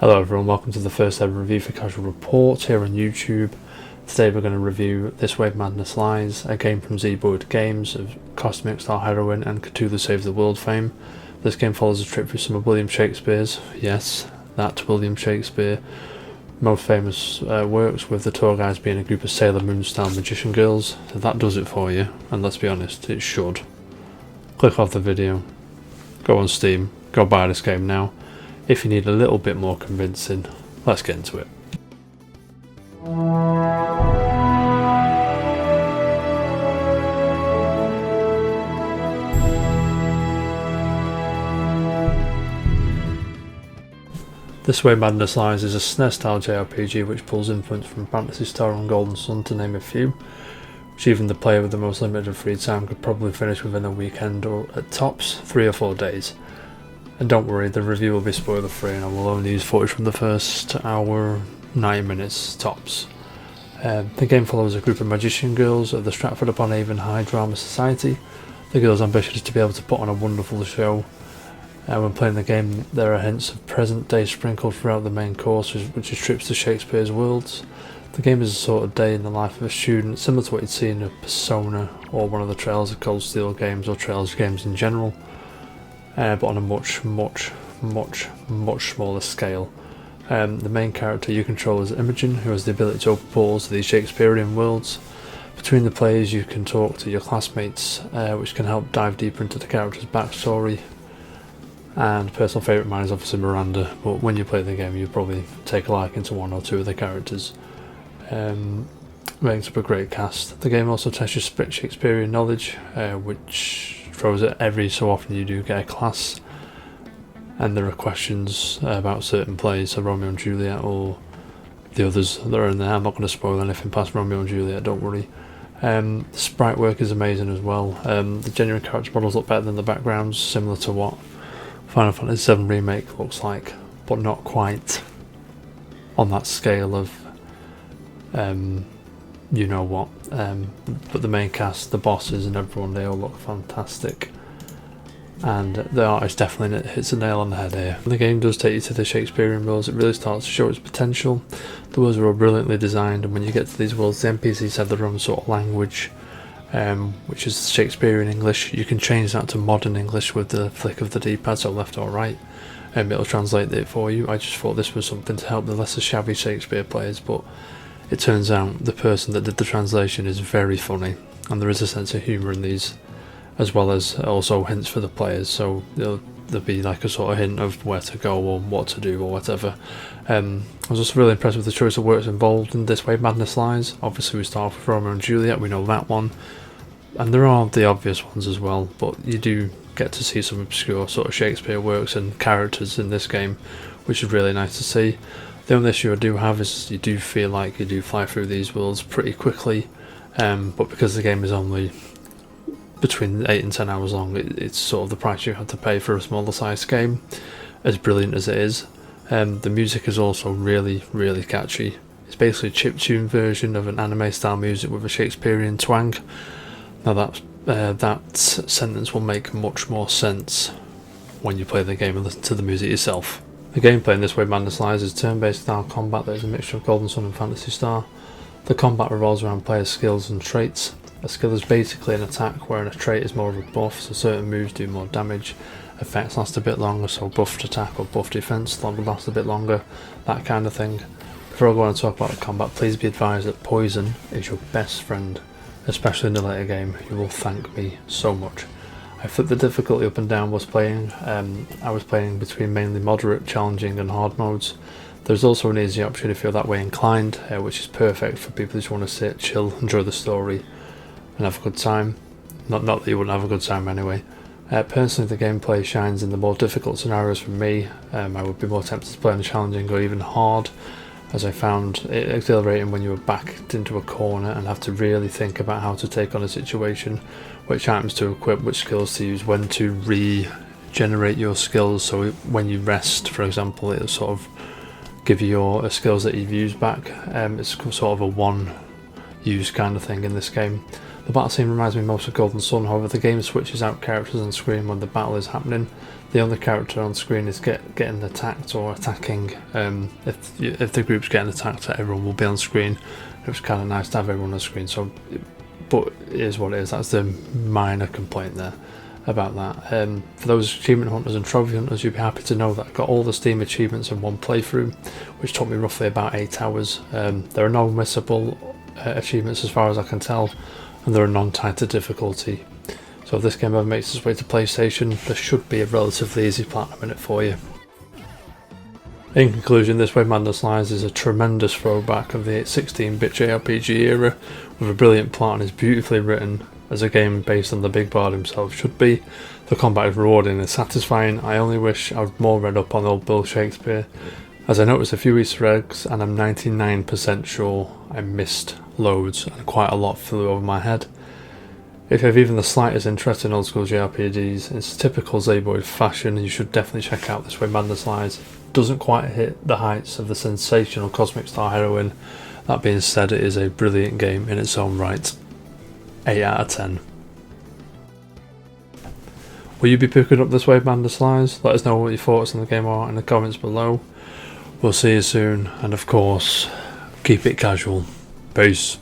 Hello everyone, welcome to the first ever review for Casual Report here on YouTube. Today we're going to review This Way Madness Lies, a game from Zeboyd Games of Cosmic Star Heroine and Cthulhu Saves the World fame. This game follows a trip through some of William Shakespeare's, yes, that William Shakespeare, most famous works, with the tour guides being a group of Sailor Moon style magician girls. So that does it for you, and let's be honest, it should. Click off the video, go on Steam, go buy this game now. If you need a little bit more convincing, let's get into it. This Way Madness Lies is a SNES style JRPG which pulls influence from Phantasy Star and Golden Sun, to name a few, which even the player with the most limited free time could probably finish within a weekend, or at tops 3 or 4 days. And don't worry, the review will be spoiler free and I will only use footage from the first hour, 90 minutes tops. The game follows a group of magician girls of the Stratford-upon-Avon High Drama Society. The girls' ambition is to be able to put on a wonderful show. When playing the game, there are hints of present day sprinkled throughout the main course, which is trips to Shakespeare's worlds. The game is a sort of day in the life of a student, similar to what you'd see in a Persona or one of the Trails of Cold Steel games, or Trails games in general. But on a much smaller scale. The main character you control is Imogen, who has the ability to open portals to these Shakespearean worlds. Between the players you can talk to your classmates, which can help dive deeper into the character's backstory. And personal favourite of mine is obviously Miranda, but when you play the game you probably take a liking to one or two of the characters. Makes up a great cast. The game also tests your Shakespearean knowledge, which throws it every so often you do get a class, and there are questions about certain plays, so Romeo and Juliet or the others that are in there. I'm not going to spoil anything past Romeo and Juliet, don't worry. The sprite work is amazing as well. The genuine character models look better than the backgrounds, similar to what Final Fantasy VII Remake looks like, but not quite on that scale of you know what. But the main cast, the bosses and everyone, they all look fantastic, and the artist definitely hits a nail on the head here. The game does take you to the Shakespearean worlds. It really starts to show its potential. The worlds are all brilliantly designed, and when you get to these worlds, the NPCs have their own sort of language, which is Shakespearean English. You can change that to modern English with the flick of the D-pad, so left or right, and it'll translate it for you. I just thought this was something to help the lesser shabby Shakespeare players, but it turns out the person that did the translation is very funny, and there is a sense of humour in these, as well as also hints for the players, so there'll be like a sort of hint of where to go or what to do or whatever. I was also really impressed with the choice of works involved in This Way Madness Lies. Obviously we start off with Romeo and Juliet, we know that one, and there are the obvious ones as well, but you do get to see some obscure sort of Shakespeare works and characters in this game, which is really nice to see. The only issue I do have is you do feel like you do fly through these worlds pretty quickly, but because the game is only between 8 and 10 hours long, it's sort of the price you have to pay for a smaller sized game, as brilliant as it is. The music is also really catchy. It's basically a chiptune version of an anime style music with a Shakespearean twang. Now that sentence will make much more sense when you play the game and listen to the music yourself. The gameplay in This Way Madness Lies is turn-based style combat that is a mixture of Golden Sun and Phantasy Star. The combat revolves around players' skills and traits. A skill is basically an attack, wherein a trait is more of a buff, so certain moves do more damage. Effects last a bit longer, so buffed attack or buff defense will last a bit longer, that kind of thing. Before I go on and talk about the combat, please be advised that poison is your best friend, especially in the later game. You will thank me so much. I flipped the difficulty up and down whilst playing. I was playing between mainly moderate, challenging and hard modes. There's also an easy option if you're that way inclined, which is perfect for people who just want to sit, chill, enjoy the story and have a good time. Not that you wouldn't have a good time anyway. Personally, the gameplay shines in the more difficult scenarios for me. I would be more tempted to play on challenging or even hard, as I found it exhilarating when you were backed into a corner and have to really think about how to take on a situation, which items to equip, which skills to use, when to regenerate your skills. So when you rest, for example, it'll sort of give you your skills that you've used back. It's sort of a one use kind of thing in this game. The battle scene reminds me most of Golden Sun, however the game switches out characters on screen when the battle is happening. The only character on screen is getting attacked or attacking. If the group's getting attacked, everyone will be on screen. It was kind of nice to have everyone on screen, but it is what it is. That's the minor complaint there about that. For those achievement hunters and trophy hunters, you'll be happy to know that I got all the Steam achievements in one playthrough, which took me roughly about 8 hours. There are no missable achievements as far as I can tell, and there are none tied to difficulty. So if this game ever makes its way to PlayStation, there should be a relatively easy platinum in it for you. In conclusion, This Way Madness Lies is a tremendous throwback of the 16-bit JRPG era, with a brilliant plot and is beautifully written, as a game based on the big bard himself should be. The combat is rewarding and satisfying. I only wish I was more read up on old Bill Shakespeare, as I noticed a few Easter eggs and I'm 99% sure I missed loads and quite a lot flew over my head. If you have even the slightest interest in old school JRPGs, it's typical Zeboyd fashion, and you should definitely check out This Way Madness Lies. It doesn't quite hit the heights of the sensational Cosmic Star heroine. That being said, it is a brilliant game in its own right. 8 out of 10. Will you be picking up This Way Madness Lies? Let us know what your thoughts on the game are in the comments below. We'll see you soon, and of course, keep it casual. Peace.